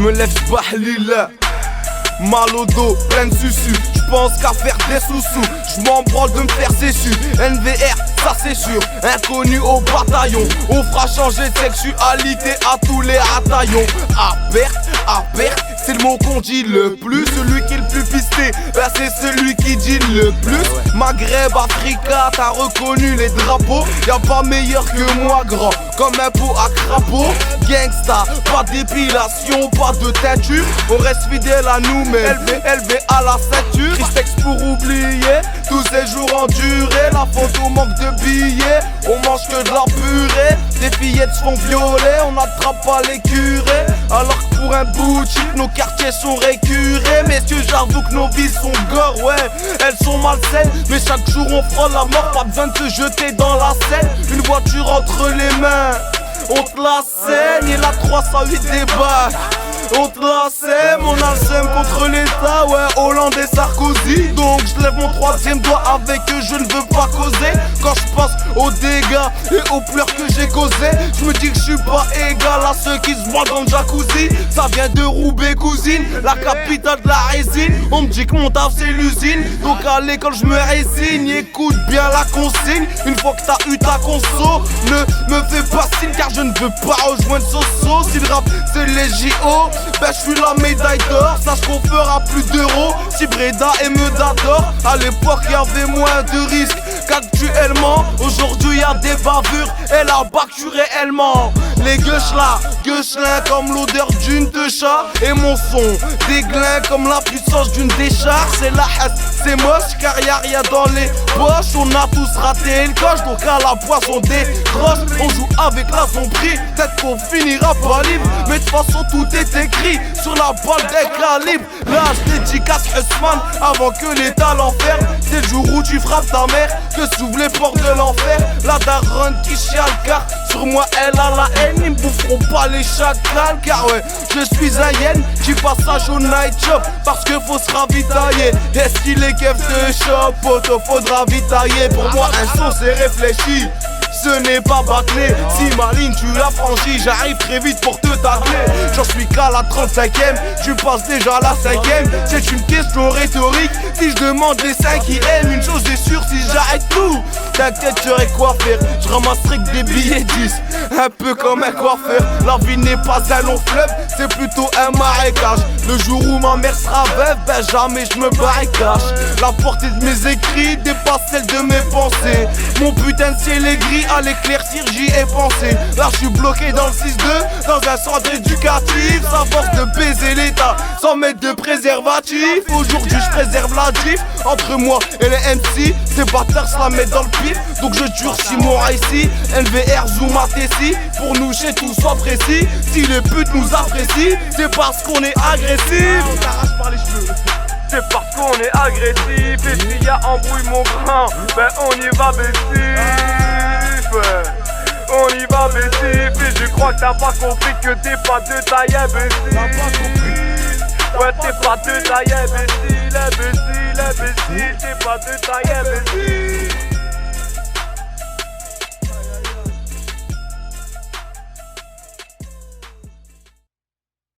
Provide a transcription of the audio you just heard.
j'me lève, j'bahlila. Mal au dos, plein de susu, j'pense qu'à faire des sous-sous. J'm'en branle de me faire séchu. NVR, ça c'est sûr. Inconnu au bataillon, on fera changer de sexualité à tous les bataillons. À perte, c'est le mot qu'on dit le plus. Celui qui est le plus pisté, ben c'est celui qui dit le plus. Maghreb, Africa, t'as reconnu les drapeaux. Y'a pas meilleur que moi, grand, comme un pot à crapaud. Gangsta, pas d'épilation, pas de teinture. On reste fidèle à nous, mais élevé à la ceinture. Tristex pour oublier tous ces jours endurés. La photo manque de billets, on mange que de la purée. Des fillettes se font violer, on n'attrape pas les curés. Alors que pour un bout de shit, nos quartiers sont récurés. Messieurs, j'avoue que nos vies sont gore, ouais, elles sont malsaines. Mais chaque jour on frôle la mort, pas besoin de se jeter dans la Seine. Une voiture entre les mains, on te la saigne et la 308 débarque. On te la sème, on a le seum contre l'État, ouais, Hollande et Sarkozy. Donc je lève mon troisième doigt avec eux, je ne veux pas causer. Quand je pense aux dégâts et aux pleurs que j'ai causés, je me dis que je suis pas égal à ceux qui se voient dans le jacuzzi. Ça vient de Roubaix, cousine, la capitale de la résine. On me dit que mon taf c'est l'usine, donc à l'école je me résigne. Écoute bien la consigne, une fois que t'as eu ta conso, ne me fais pas signe car je ne veux pas rejoindre Soso. Si le rap c'est les JO, ben je suis la médaille d'or, sache qu'on fera plus d'euros si Breda et Meudon d'or. À l'époque y'avait moins de risques qu'actuellement. Aujourd'hui y'a des bavures et la bac je suis réellement. Les gueuchelins comme l'odeur d'une de chat. Et mon son déglingue comme la puissance d'une décharge. C'est la haine, c'est moche car y'a rien dans les poches. On a tous raté une coche, donc à la poisson décroche. On joue avec la sombrie, peut-être qu'on finira pas libre. Mais de toute façon tout est écrit sur la balle des calibres. Là je dédicace Husman avant que l'état l'enferme. C'est le jour où tu frappes ta mère que s'ouvrent les portes de l'enfer. La daronne qui chiale car sur moi elle a la haine. Ils me boufferont pas les chacals car ouais je suis un yen qui passage au night shop parce que faut se ravitailler. Est-ce qu'il est keuf de shop, photo faudra ravitailler. Pour moi un son c'est réfléchi, ce n'est pas bâclé. Si ma ligne tu l'as franchie, j'arrive très vite pour te tacler. J'en suis qu'à la 35ème, tu passes déjà à la 5ème. C'est une question rhétorique, si je demande les 5 qui aiment. Une chose est sûre, si j'arrête tout, t'inquiète j'aurai quoi faire. Je ramasserai que des billets 10, un peu comme un coiffeur. La vie n'est pas un long fleuve, c'est plutôt un marécage. Le jour où ma mère sera veuve, ben jamais je me barricade. La portée de mes écrits dépasse celle de mes pensées. Mon putain de ciel est gris, à l'éclaircir j'y ai pensé. Là je suis bloqué dans le 6-2, dans un centre éducatif. Ça force de baiser l'état, sans mettre de préservatif. Aujourd'hui je préserve la gif, entre moi et les MC. Ces bâtards se la mettent dans le pif, donc je durcis mon ici. NVR zoom à Tessie, pour nous chez tout soit précis. Si les putes nous apprécient, c'est parce qu'on est agressif. On t'arrache par les cheveux, c'est parce qu'on est agressif. Et s'il y a embrouille mon grand, ben on y va baisser. On y va baisser. Et je crois que t'as pas compris que t'es pas de taille imbécile. T'as pas compris. Ouais t'es pas de taille imbécile, imbécile, imbécile. T'es pas de taille imbécile.